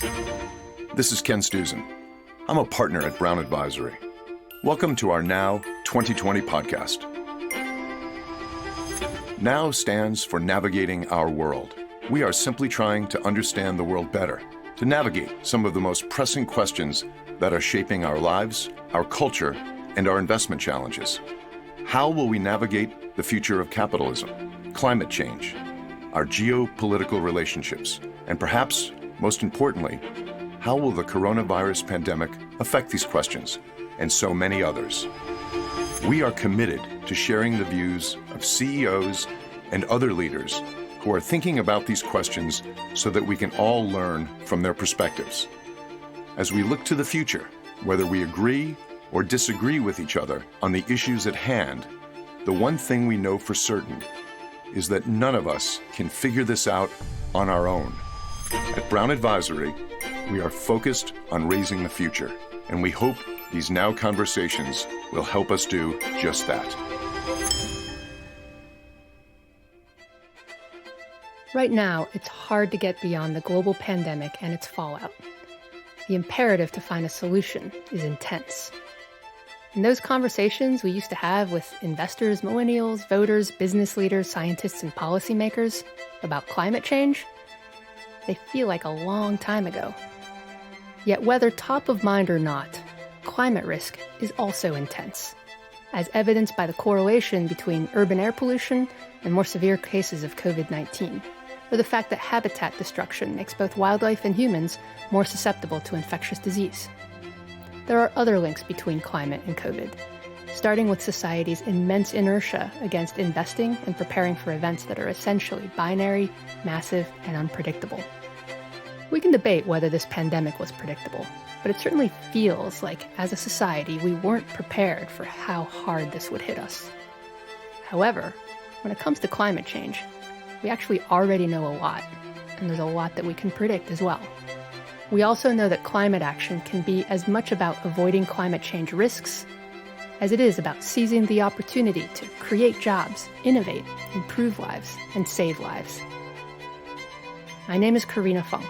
This is Ken Stuzen. I'm a partner at Brown Advisory. Welcome to our Now 2020 podcast. Now stands for navigating our world. We are simply trying to understand the world better, to navigate some of the most pressing questions that are shaping our lives, our culture, and our investment challenges. How will we navigate the future of capitalism, climate change, our geopolitical relationships, and perhaps, most importantly, how will the coronavirus pandemic affect these questions and so many others? We are committed to sharing the views of CEOs and other leaders who are thinking about these questions so that we can all learn from their perspectives. As we look to the future, whether we agree or disagree with each other on the issues at hand, the one thing we know for certain is that none of us can figure this out on our own. At Brown Advisory, we are focused on raising the future, and we hope these Now conversations will help us do just that. Right now, it's hard to get beyond the global pandemic and its fallout. The imperative to find a solution is intense. And those conversations we used to have with investors, millennials, voters, business leaders, scientists, and policymakers about climate change, they feel like a long time ago. Yet whether top of mind or not, climate risk is also intense, as evidenced by the correlation between urban air pollution and more severe cases of COVID-19, or the fact that habitat destruction makes both wildlife and humans more susceptible to infectious disease. There are other links between climate and COVID, starting with society's immense inertia against investing and preparing for events that are essentially binary, massive, and unpredictable. We can debate whether this pandemic was predictable, but it certainly feels like, as a society, we weren't prepared for how hard this would hit us. However, when it comes to climate change, we actually already know a lot, and there's a lot that we can predict as well. We also know that climate action can be as much about avoiding climate change risks as it is about seizing the opportunity to create jobs, innovate, improve lives, and save lives. My name is Karina Funk.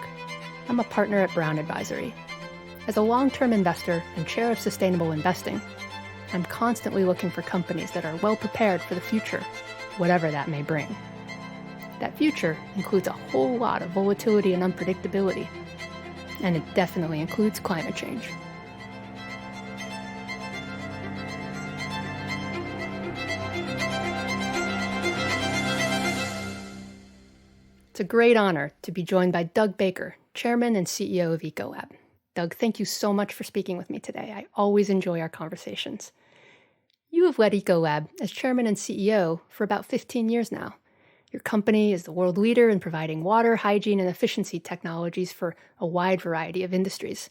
I'm a partner at Brown Advisory. As a long-term investor and chair of sustainable investing, I'm constantly looking for companies that are well prepared for the future, whatever that may bring. That future includes a whole lot of volatility and unpredictability, and it definitely includes climate change. It's a great honor to be joined by Doug Baker, Chairman and CEO of Ecolab. Doug, thank you so much for speaking with me today. I always enjoy our conversations. You have led Ecolab as Chairman and CEO for about 15 years now. Your company is the world leader in providing water, hygiene, and efficiency technologies for a wide variety of industries.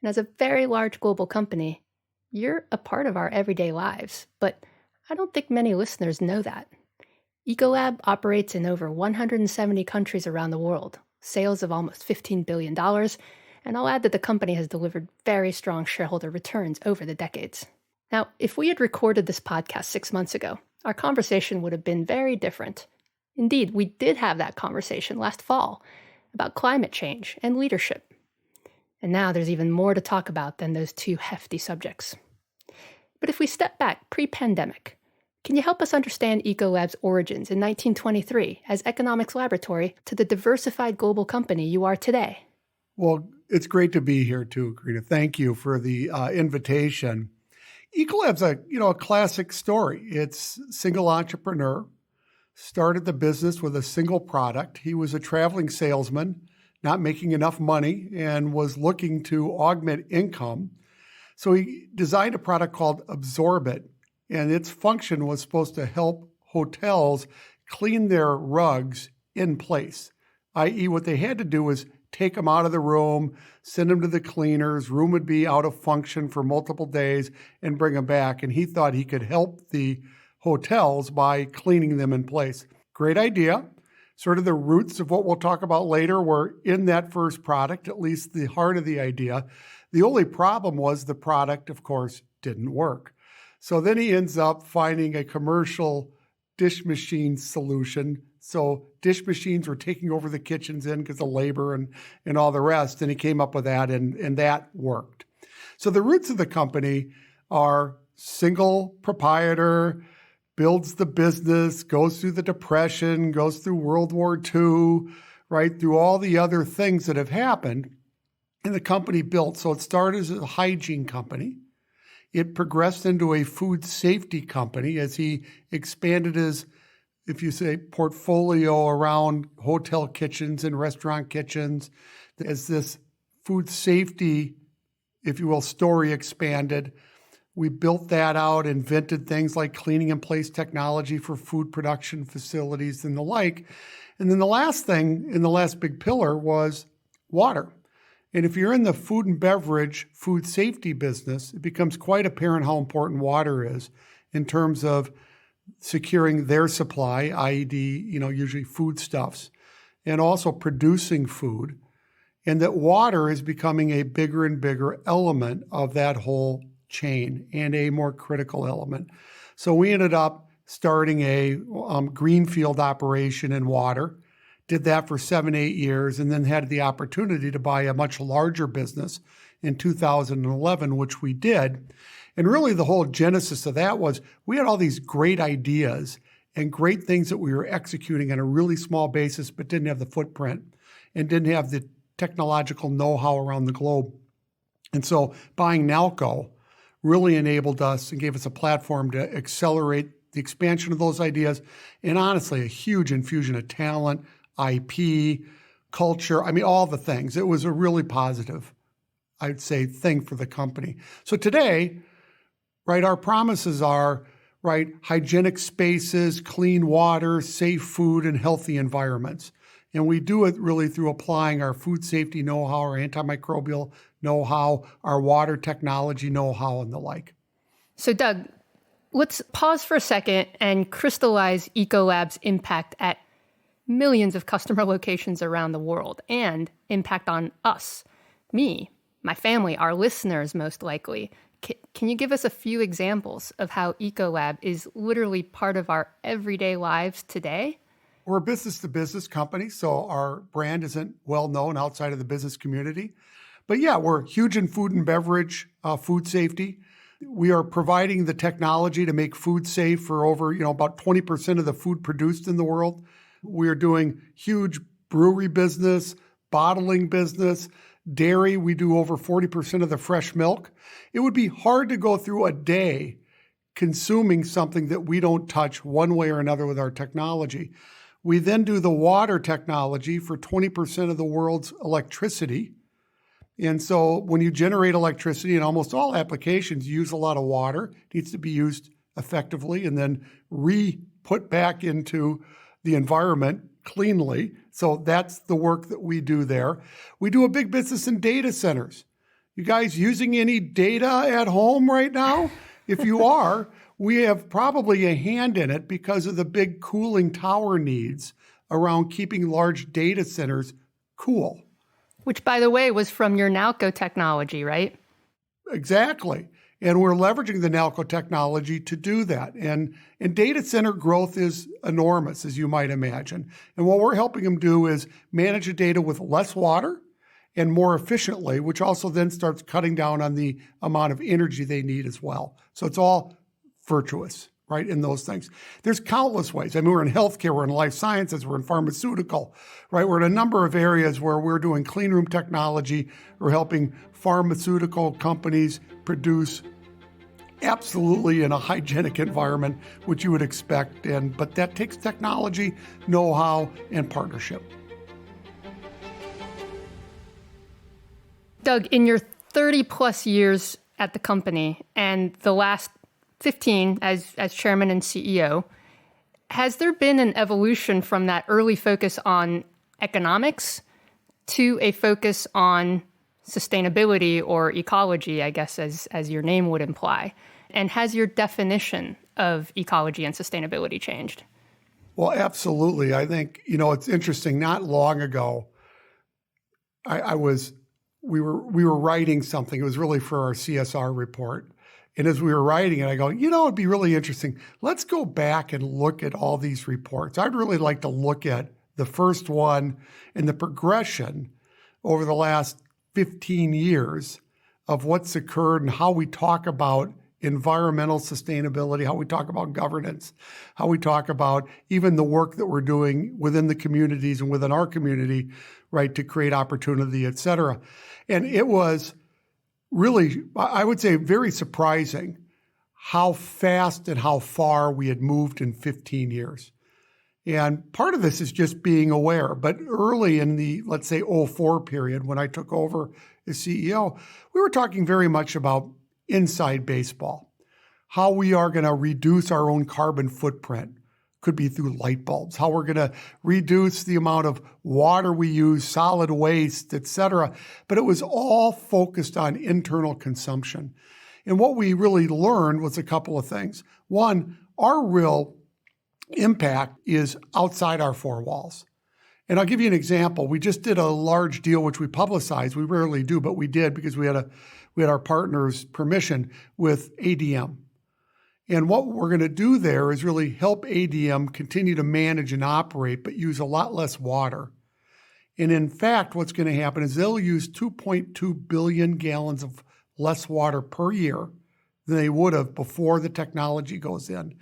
And as a very large global company, you're a part of our everyday lives, but I don't think many listeners know that. Ecolab operates in over 170 countries around the world, sales of almost $15 billion, and I'll add that the company has delivered very strong shareholder returns over the decades. Now, if we had recorded this podcast 6 months ago, our conversation would have been very different. Indeed, we did have that conversation last fall about climate change and leadership. And now there's even more to talk about than those two hefty subjects. But if we step back pre-pandemic, can you help us understand Ecolab's origins in 1923 as economics laboratory to the diversified global company you are today? Well, it's great to be here too, Karina. Thank you for the invitation. Ecolab's a classic story. It's single entrepreneur, started the business with a single product. He was a traveling salesman, not making enough money, and was looking to augment income. So he designed a product called Absorbit, and its function was supposed to help hotels clean their rugs in place, i.e. what they had to do was take them out of the room, send them to the cleaners, room would be out of function for multiple days, and bring them back. And he thought he could help the hotels by cleaning them in place. Great idea. Sort of the roots of what we'll talk about later were in that first product, at least the heart of the idea. The only problem was the product, of course, didn't work. So then he ends up finding a commercial dish machine solution So dish machines were taking over the kitchens because of labor and all the rest. And he came up with that, and that worked. So the roots of the company are single proprietor, builds the business, goes through the Depression, goes through World War II, right, through all the other things that have happened. And the company built. So it started as a hygiene company. It progressed into a food safety company as he expanded his, if you say, portfolio around hotel kitchens and restaurant kitchens. As this food safety, if you will, story expanded, we built that out, invented things like cleaning in place technology for food production facilities and the like. And then the last thing, in the last big pillar, was water. And if you're in the food and beverage, food safety business, it becomes quite apparent how important water is in terms of securing their supply, i.e., usually foodstuffs, and also producing food. And that water is becoming a bigger and bigger element of that whole chain and a more critical element. So we ended up starting a greenfield operation in water, did that for 7-8 years, and then had the opportunity to buy a much larger business in 2011, which we did. And really the whole genesis of that was we had all these great ideas and great things that we were executing on a really small basis, but didn't have the footprint and didn't have the technological know-how around the globe. And so buying Nalco really enabled us and gave us a platform to accelerate the expansion of those ideas, and honestly, a huge infusion of talent, IP, culture, all the things. It was a really positive, I'd say, thing for the company. So today, right, our promises are, right, hygienic spaces, clean water, safe food, and healthy environments. And we do it really through applying our food safety know-how, our antimicrobial know-how, our water technology know-how, and the like. So Doug, let's pause for a second and crystallize Ecolab's impact at millions of customer locations around the world and impact on us, me, my family, our listeners most likely. Can you give us a few examples of how Ecolab is literally part of our everyday lives today? We're a business-to-business company, so our brand isn't well known outside of the business community. But yeah, we're huge in food and beverage, food safety. We are providing the technology to make food safe for over, about 20% of the food produced in the world. We are doing huge brewery business, bottling business, dairy. We do over 40% of the fresh milk. It would be hard to go through a day consuming something that we don't touch one way or another with our technology. We then do the water technology for 20% of the world's electricity. And so when you generate electricity in almost all applications, you use a lot of water. It needs to be used effectively and then put back into the environment cleanly. So that's the work that we do there. We do a big business in data centers. You guys using any data at home right now? If you are, we have probably a hand in it because of the big cooling tower needs around keeping large data centers cool. Which, by the way, was from your Nalco technology, right? Exactly. And we're leveraging the Nalco technology to do that. And data center growth is enormous, as you might imagine. And what we're helping them do is manage the data with less water and more efficiently, which also then starts cutting down on the amount of energy they need as well. So it's all virtuous, right, in those things. There's countless ways. We're in healthcare, we're in life sciences, we're in pharmaceutical, right? We're in a number of areas where we're doing clean room technology. We're helping pharmaceutical companies produce absolutely in a hygienic environment, which you would expect. But that takes technology, know-how, and partnership. Doug, in your 30 plus years at the company and the last 15 as chairman and CEO, has there been an evolution from that early focus on economics to a focus on sustainability or ecology, I guess, as your name would imply? And has your definition of ecology and sustainability changed? Well, absolutely. I think, it's interesting. Not long ago, we were writing something. It was really for our CSR report. And as we were writing it, I go, it'd be really interesting. Let's go back and look at all these reports. I'd really like to look at the first one and the progression over the last 15 years of what's occurred and how we talk about environmental sustainability, how we talk about governance, how we talk about even the work that we're doing within the communities and within our community, right, to create opportunity, et cetera. And it was really, I would say, very surprising how fast and how far we had moved in 15 years. And part of this is just being aware. But early in the, let's say, '04 period, when I took over as CEO, we were talking very much about inside baseball, how we are going to reduce our own carbon footprint. Could be through light bulbs, how we're going to reduce the amount of water we use, solid waste, et cetera. But it was all focused on internal consumption. And what we really learned was a couple of things. One, our real impact is outside our four walls. And I'll give you an example. We just did a large deal, which we publicized. We rarely do, but we did because we had our partner's permission with ADM. And what we're going to do there is really help ADM continue to manage and operate, but use a lot less water. And in fact, what's going to happen is they'll use 2.2 billion gallons of less water per year than they would have before the technology goes in.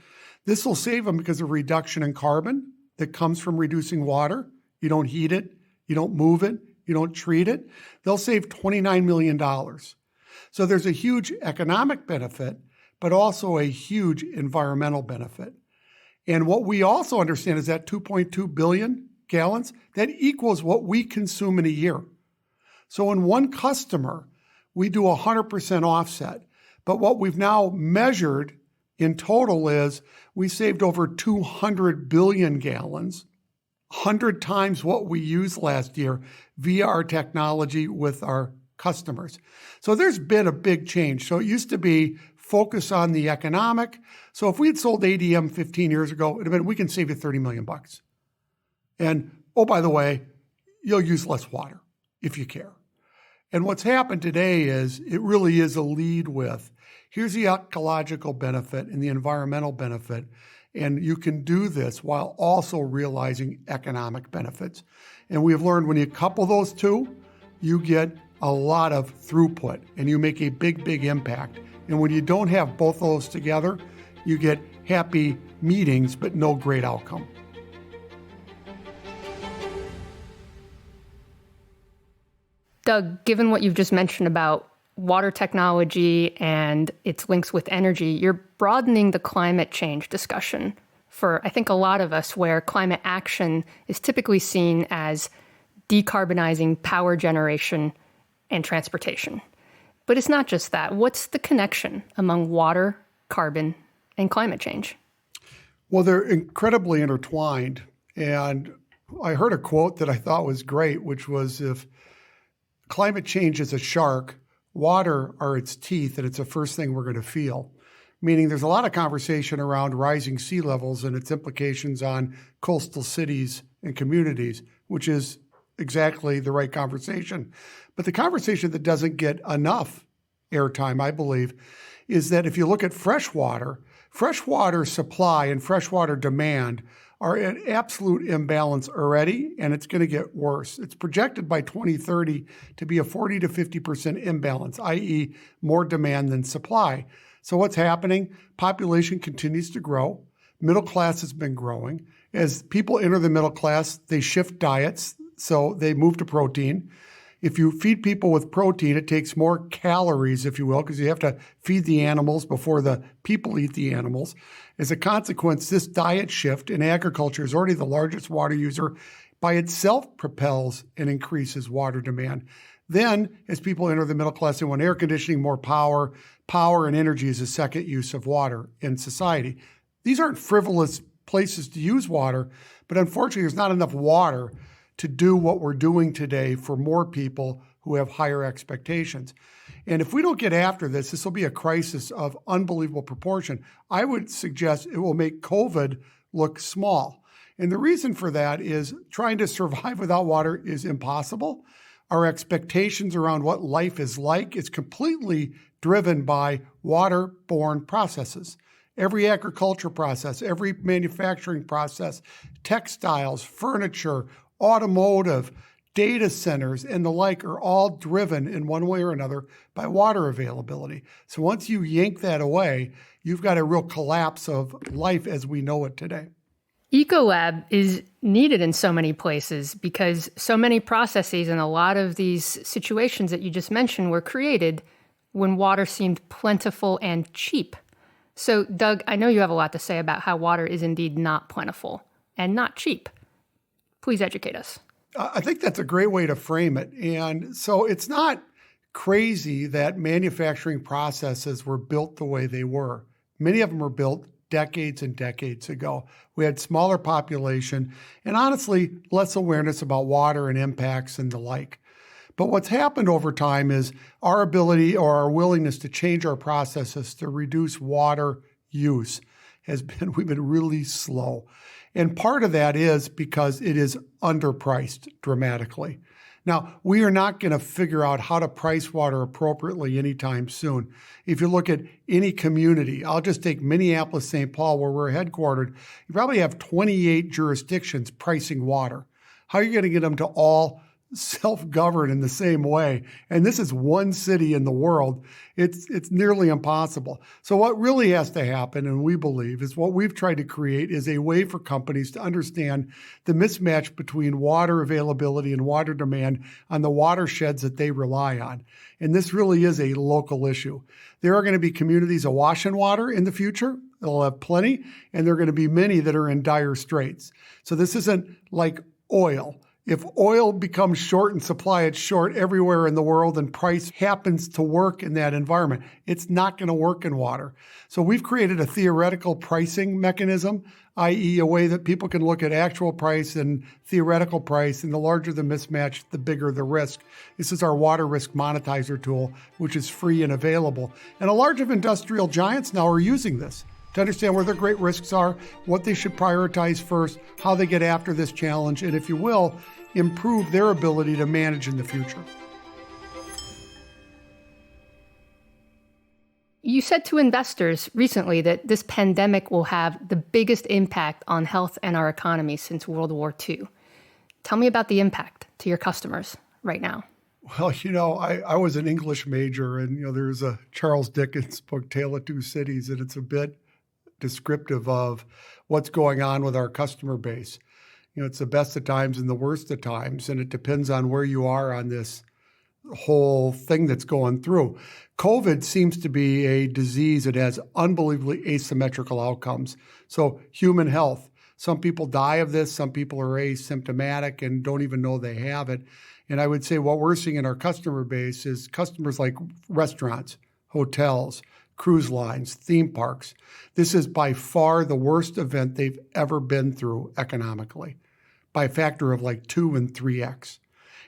This will save them because of reduction in carbon that comes from reducing water. You don't heat it, you don't move it, you don't treat it. They'll save $29 million. So there's a huge economic benefit, but also a huge environmental benefit. And what we also understand is that 2.2 billion gallons, that equals what we consume in a year. So in one customer, we do 100% offset. But what we've now measured in total is we saved over 200 billion gallons, 100 times what we used last year via our technology with our customers. So there's been a big change. So it used to be focus on the economic. So if we had sold ADM 15 years ago, it would have been, we can save you $30 million. And oh, by the way, you'll use less water if you care. And what's happened today is it really is a lead with, here's the ecological benefit and the environmental benefit. And you can do this while also realizing economic benefits. And we have learned when you couple those two, you get a lot of throughput and you make a big, big impact. And when you don't have both of those together, you get happy meetings, but no great outcome. Doug, given what you've just mentioned about water technology and its links with energy, you're broadening the climate change discussion for, I think, a lot of us, where climate action is typically seen as decarbonizing power generation and transportation. But it's not just that. What's the connection among water, carbon, and climate change? Well, they're incredibly intertwined. And I heard a quote that I thought was great, which was, if climate change is a shark, water are its teeth, and it's the first thing we're going to feel. Meaning there's a lot of conversation around rising sea levels and its implications on coastal cities and communities, which is exactly the right conversation. But the conversation that doesn't get enough airtime, I believe, is that if you look at freshwater supply and freshwater demand are at absolute imbalance already, and it's going to get worse. It's projected by 2030 to be a 40 to 50% imbalance, i.e. more demand than supply. So what's happening? Population continues to grow. Middle class has been growing. As people enter the middle class, they shift diets, so they move to protein. If you feed people with protein, it takes more calories, if you will, because you have to feed the animals before the people eat the animals. As a consequence, this diet shift in agriculture is already the largest water user, by itself propels and increases water demand. Then, as people enter the middle class, they want air conditioning, more power. Power and energy is a second use of water in society. These aren't frivolous places to use water, but unfortunately, there's not enough water to do what we're doing today for more people who have higher expectations. And if we don't get after this, this will be a crisis of unbelievable proportion. I would suggest it will make COVID look small. And the reason for that is trying to survive without water is impossible. Our expectations around what life is like is completely driven by water-borne processes. Every agriculture process, every manufacturing process, textiles, furniture, automotive, data centers, and the like are all driven in one way or another by water availability. So once you yank that away, you've got a real collapse of life as we know it today. Ecolab is needed in so many places because so many processes and a lot of these situations that you just mentioned were created when water seemed plentiful and cheap. So, Doug, I know you have a lot to say about how water is indeed not plentiful and not cheap. Please educate us. I think that's a great way to frame it. And so it's not crazy that manufacturing processes were built the way they were. Many of them were built decades and decades ago. We had smaller population and honestly, less awareness about water and impacts and the like. But what's happened over time is our ability or our willingness to change our processes to reduce water use we've been really slow. And part of that is because it is underpriced dramatically. Now, we are not going to figure out how to price water appropriately anytime soon. If you look at any community, I'll just take Minneapolis, St. Paul, where we're headquartered, you probably have 28 jurisdictions pricing water. How are you going to get them to all self-govern in the same way? And this is one city in the world. It's nearly impossible. So what really has to happen, and we believe, is what we've tried to create is a way for companies to understand the mismatch between water availability and water demand on the watersheds that they rely on. And this really is a local issue. There are going to be communities awash in water in the future. They'll have plenty, and there are going to be many that are in dire straits. So this isn't like oil. If oil becomes short and supply is short everywhere in the world and price happens to work in that environment, it's not going to work in water. So we've created a theoretical pricing mechanism, i.e. a way that people can look at actual price and theoretical price, and the larger the mismatch, the bigger the risk. This is our water risk monetizer tool, which is free and available. And a large of industrial giants now are using this to understand where their great risks are, what they should prioritize first, how they get after this challenge, and if you will, improve their ability to manage in the future. You said to investors recently that this pandemic will have the biggest impact on health and our economy since World War II. Tell me about the impact to your customers right now. Well, I was an English major, and there's a Charles Dickens book, Tale of Two Cities, and it's a bit descriptive of what's going on with our customer base. It's the best of times and the worst of times, and it depends on where you are on this whole thing that's going through. COVID seems to be a disease that has unbelievably asymmetrical outcomes. So human health, some people die of this, some people are asymptomatic and don't even know they have it. And I would say what we're seeing in our customer base is customers like restaurants, hotels, cruise lines, theme parks. This is by far the worst event they've ever been through economically, by a factor of like 2 and 3x.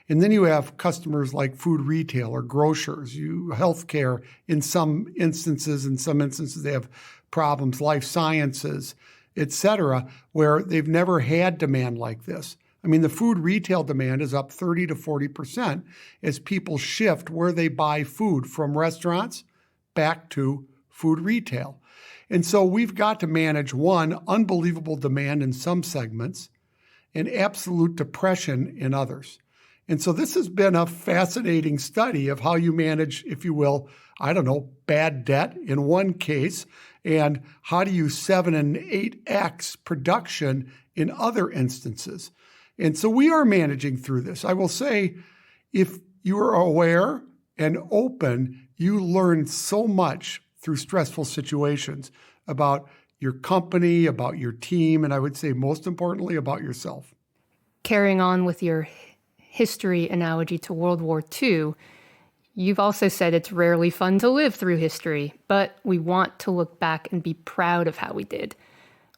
And then you have customers like food retail or grocers, healthcare in some instances they have problems, life sciences, et cetera, where they've never had demand like this. I mean, the food retail demand is up 30 to 40% as people shift where they buy food from restaurants back to food retail. And so we've got to manage, one, unbelievable demand in some segments and absolute depression in others. And so this has been a fascinating study of how you manage, if you will, bad debt in one case, and how do you 7 and 8x production in other instances. And so we are managing through this. I will say, if you are aware and open, you learn so much through stressful situations about your company, about your team, and I would say most importantly about yourself. Carrying on with your history analogy to World War II, you've also said it's rarely fun to live through history, but we want to look back and be proud of how we did.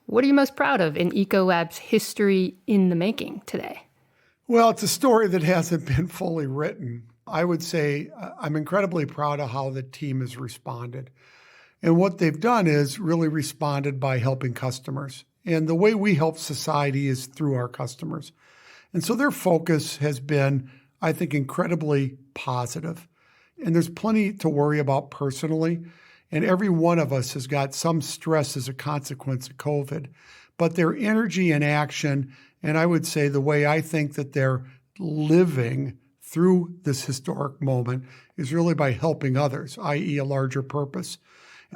What are you most proud of in Ecolab's history in the making today? Well, it's a story that hasn't been fully written. I would say I'm incredibly proud of how the team has responded. And what they've done is really responded by helping customers. And the way we help society is through our customers. And so their focus has been I think, incredibly positive. And there's plenty to worry about personally. And every one of us has got some stress as a consequence of COVID. But their energy and action, and I would say the way I think that they're living through this historic moment is really by helping others, i.e. a larger purpose.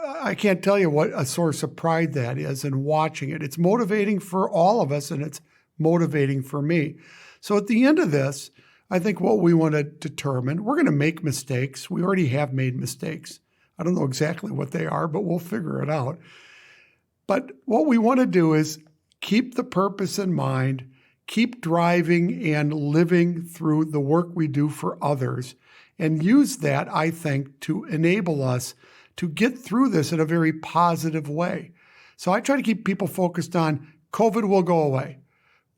I can't tell you what a source of pride that is in watching it. It's motivating for all of us, and it's motivating for me. So at the end of this, I think what we want to determine, we're going to make mistakes. We already have made mistakes. I don't know exactly what they are, but we'll figure it out. But what we want to do is keep the purpose in mind, keep driving and living through the work we do for others, and use that, I think, to enable us to get through this in a very positive way. So I try to keep people focused on COVID will go away.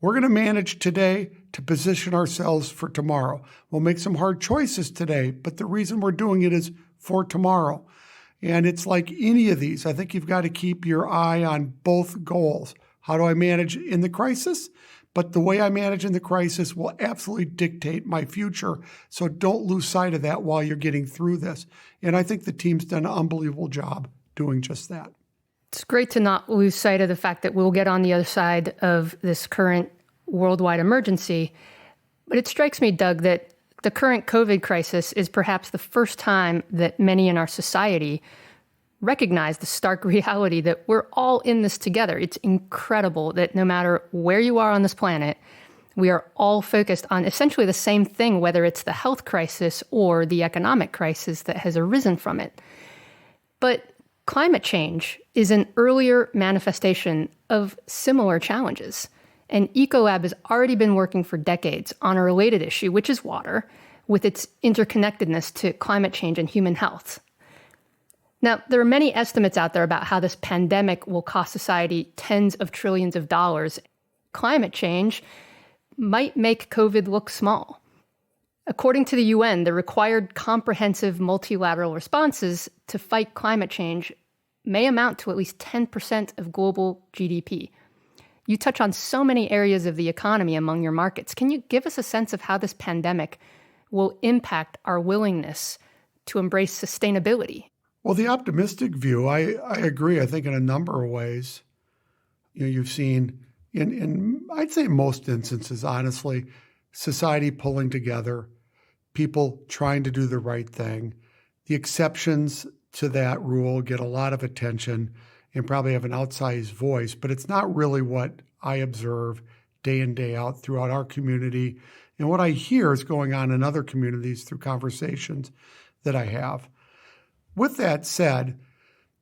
We're going to manage today to position ourselves for tomorrow. We'll make some hard choices today, but the reason we're doing it is for tomorrow. And it's like any of these. I think you've got to keep your eye on both goals. How do I manage in the crisis? But the way I manage in the crisis will absolutely dictate my future. So don't lose sight of that while you're getting through this. And I think the team's done an unbelievable job doing just that. It's great to not lose sight of the fact that we'll get on the other side of this current worldwide emergency. But it strikes me, Doug, that the current COVID crisis is perhaps the first time that many in our society recognize the stark reality that we're all in this together. It's incredible that no matter where you are on this planet, we are all focused on essentially the same thing, whether it's the health crisis or the economic crisis that has arisen from it. But climate change is an earlier manifestation of similar challenges. And Ecolab has already been working for decades on a related issue, which is water, with its interconnectedness to climate change and human health. Now, there are many estimates out there about how this pandemic will cost society tens of trillions of dollars. Climate change might make COVID look small. According to the UN, the required comprehensive multilateral responses to fight climate change may amount to at least 10% of global GDP. You touch on so many areas of the economy among your markets. Can you give us a sense of how this pandemic will impact our willingness to embrace sustainability? Well, the optimistic view, I agree, I think in a number of ways. You've seen in I'd say most instances, honestly, society pulling together, people trying to do the right thing. The exceptions to that rule get a lot of attention and probably have an outsized voice, but it's not really what I observe day in, day out throughout our community. And what I hear is going on in other communities through conversations that I have. With that said,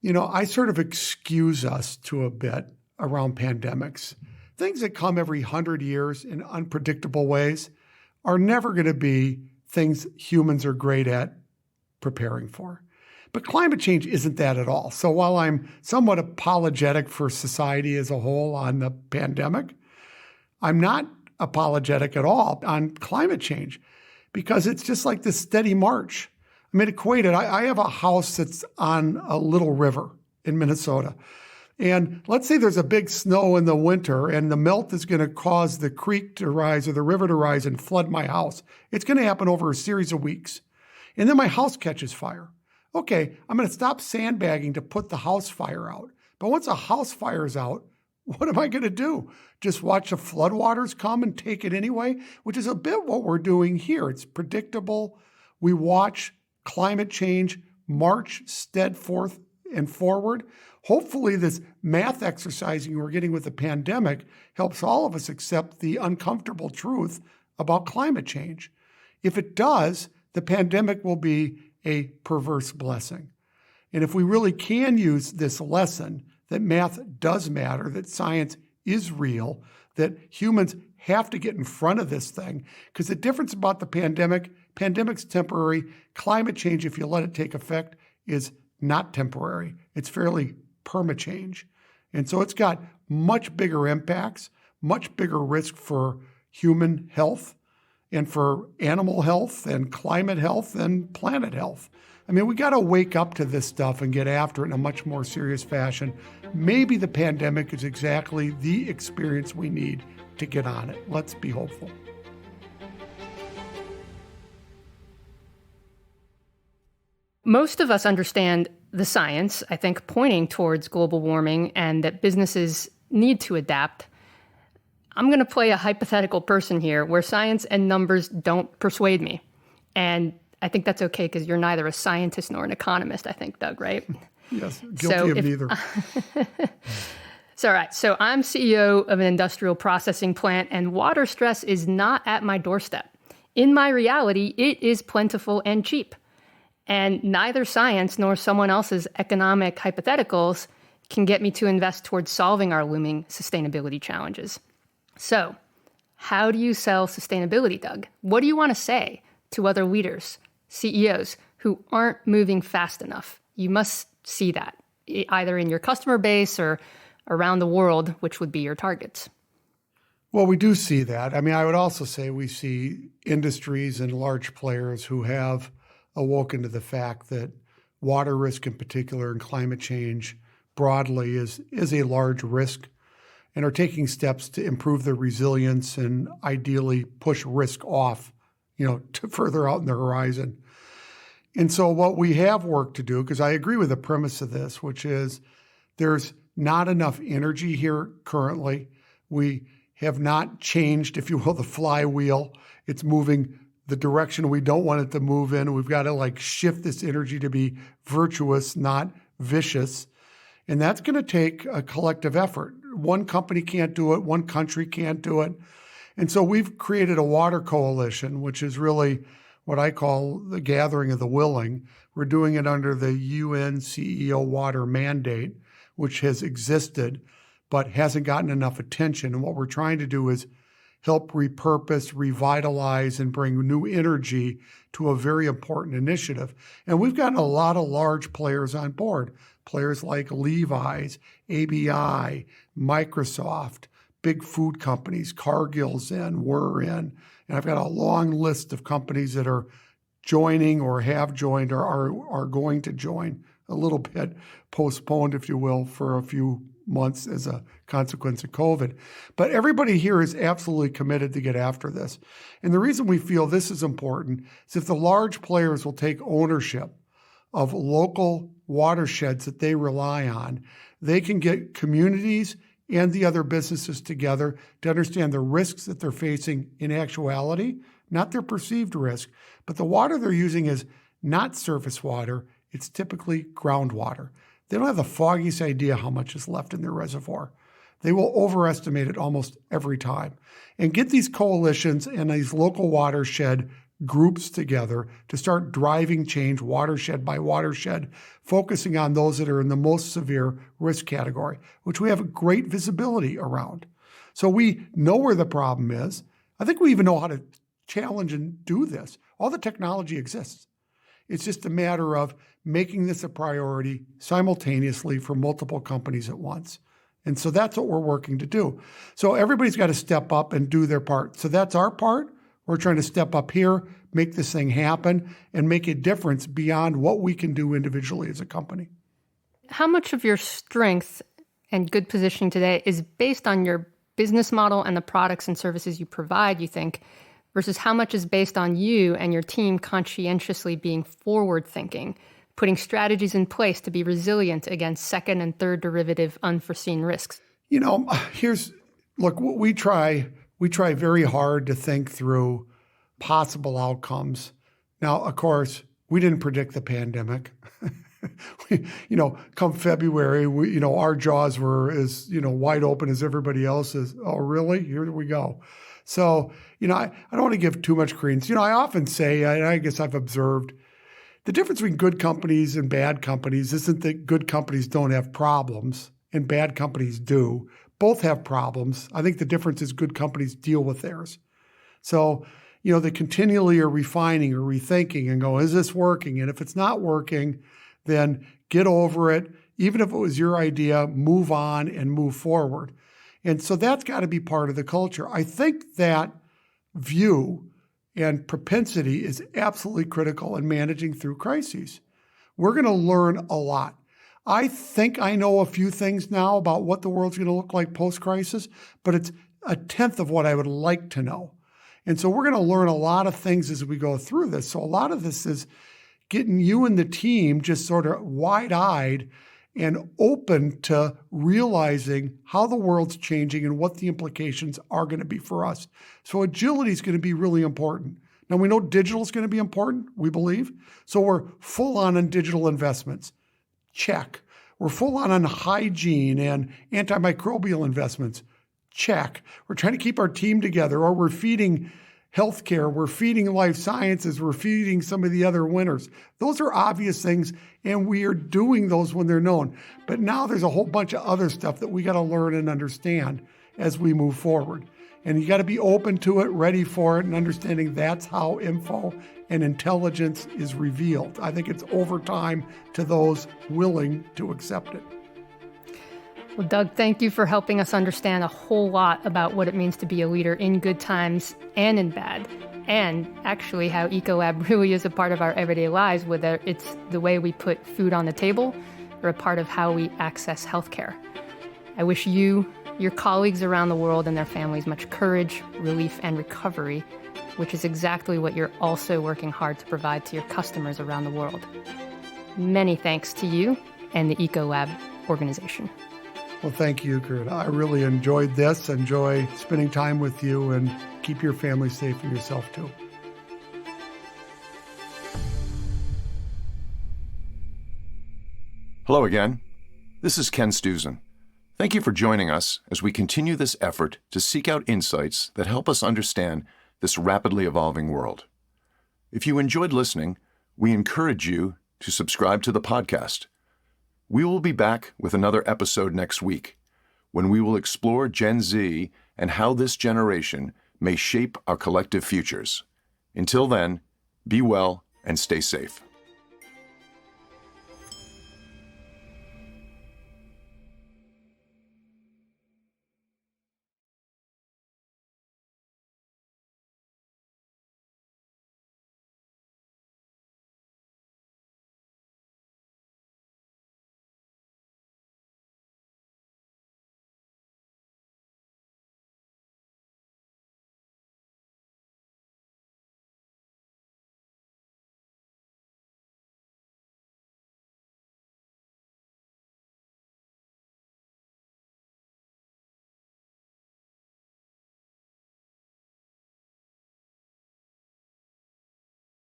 I sort of excuse us to a bit around pandemics. Things that come every 100 years in unpredictable ways are never going to be things humans are great at preparing for. But climate change isn't that at all. So while I'm somewhat apologetic for society as a whole on the pandemic, I'm not apologetic at all on climate change because it's just like this steady march. I mean, equate it. I have a house that's on a little river in Minnesota. And let's say there's a big snow in the winter and the melt is going to cause the creek to rise or the river to rise and flood my house. It's going to happen over a series of weeks. And then my house catches fire. Okay, I'm going to stop sandbagging to put the house fire out. But once a house fire is out, what am I going to do? Just watch the floodwaters come and take it anyway? Which is a bit what we're doing here. It's predictable. We watch climate change march steadfast and forward. Hopefully this math exercising we're getting with the pandemic helps all of us accept the uncomfortable truth about climate change. If it does, the pandemic will be a perverse blessing. And if we really can use this lesson that math does matter, that science is real, that humans have to get in front of this thing, because the difference about the pandemic's temporary. Climate change, if you let it take effect, is not temporary. It's fairly perma-change. And so it's got much bigger impacts, much bigger risk for human health and for animal health and climate health and planet health. I mean, we got to wake up to this stuff and get after it in a much more serious fashion. Maybe the pandemic is exactly the experience we need to get on it. Let's be hopeful. most of us understand the science, I think, pointing towards global warming and that businesses need to adapt. I'm going to play a hypothetical person here where science and numbers don't persuade me. And I think that's okay because you're neither a scientist nor an economist, I think, Doug, right? Yes, guilty of neither. So, all right. So I'm CEO of an industrial processing plant, and water stress is not at my doorstep. In my reality, it is plentiful and cheap. And neither science nor someone else's economic hypotheticals can get me to invest towards solving our looming sustainability challenges. So, how do you sell sustainability, Doug? What do you want to say to other leaders, CEOs, who aren't moving fast enough? You must see that, either in your customer base or around the world, which would be your targets. Well, we do see that. I mean, I would also say we see industries and large players who have awoken to the fact that water risk in particular and climate change broadly is a large risk and are taking steps to improve their resilience and ideally push risk off, to further out in the horizon. And so what we have work to do, because I agree with the premise of this, which is there's not enough energy here currently. We have not changed, if you will, the flywheel. It's moving the direction we don't want it to move in. We've got to shift this energy to be virtuous, not vicious. And that's going to take a collective effort. One company can't do it. One country can't do it. And so we've created a water coalition, which is really what I call the gathering of the willing. We're doing it under the UN CEO water mandate, which has existed but hasn't gotten enough attention. And what we're trying to do is help repurpose, revitalize, and bring new energy to a very important initiative. And we've gotten a lot of large players on board, players like Levi's, ABI, Microsoft, big food companies, Cargill's in, we're in. And I've got a long list of companies that are joining or have joined or are going to join, a little bit postponed, if you will, for a few months as a consequence of COVID. But everybody here is absolutely committed to get after this. And the reason we feel this is important is if the large players will take ownership of local watersheds that they rely on, they can get communities and the other businesses together to understand the risks that they're facing in actuality, not their perceived risk, but the water they're using is not surface water, it's typically groundwater. They don't have the foggiest idea how much is left in their reservoir. They will overestimate it almost every time. And get these coalitions and these local watershed groups together to start driving change watershed by watershed, focusing on those that are in the most severe risk category, which we have great visibility around. So we know where the problem is. I think we even know how to challenge and do this. All the technology exists. It's just a matter of making this a priority simultaneously for multiple companies at once. And so that's what we're working to do. So everybody's got to step up and do their part. So that's our part. We're trying to step up here, make this thing happen, and make a difference beyond what we can do individually as a company. How much of your strength and good positioning today is based on your business model and the products and services you provide, you think, versus how much is based on you and your team conscientiously being forward-thinking, putting strategies in place to be resilient against second and third derivative unforeseen risks? Look, we try very hard to think through possible outcomes. Now, of course, we didn't predict the pandemic. Come February, our jaws were as, wide open as everybody else's. Oh, really? Here we go. So, I don't want to give too much credence. I often say, and I guess I've observed, the difference between good companies and bad companies isn't that good companies don't have problems and bad companies do. Both have problems. I think the difference is good companies deal with theirs. So, they continually are refining or rethinking and go, is this working? And if it's not working, then get over it. Even if it was your idea, move on and move forward. And so that's got to be part of the culture. I think that view and propensity is absolutely critical in managing through crises. We're going to learn a lot. I think I know a few things now about what the world's going to look like post-crisis, but it's a tenth of what I would like to know. And so we're going to learn a lot of things as we go through this. So a lot of this is getting you and the team just sort of wide-eyed and open to realizing how the world's changing and what the implications are going to be for us. So agility is going to be really important. Now, we know digital is going to be important, we believe. So we're full on digital investments. Check. We're full on hygiene and antimicrobial investments. Check. We're trying to keep our team together, or we're feeding healthcare, we're feeding life sciences, we're feeding some of the other winners. Those are obvious things, and we are doing those when they're known. But now there's a whole bunch of other stuff that we got to learn and understand as we move forward. And you got to be open to it, ready for it, and understanding that's how info and intelligence is revealed. I think it's over time to those willing to accept it. Well, Doug, thank you for helping us understand a whole lot about what it means to be a leader in good times and in bad, and actually how Ecolab really is a part of our everyday lives, whether it's the way we put food on the table or a part of how we access healthcare. I wish you, your colleagues around the world, and their families much courage, relief, and recovery, which is exactly what you're also working hard to provide to your customers around the world. Many thanks to you and the Ecolab organization. Well, thank you, Karina. I really enjoyed this. Enjoy spending time with you, and keep your family safe and yourself too. Hello again. This is Ken Stuzen. Thank you for joining us as we continue this effort to seek out insights that help us understand this rapidly evolving world. If you enjoyed listening, we encourage you to subscribe to the podcast. We will be back with another episode next week, when we will explore Gen Z and how this generation may shape our collective futures. Until then, be well and stay safe.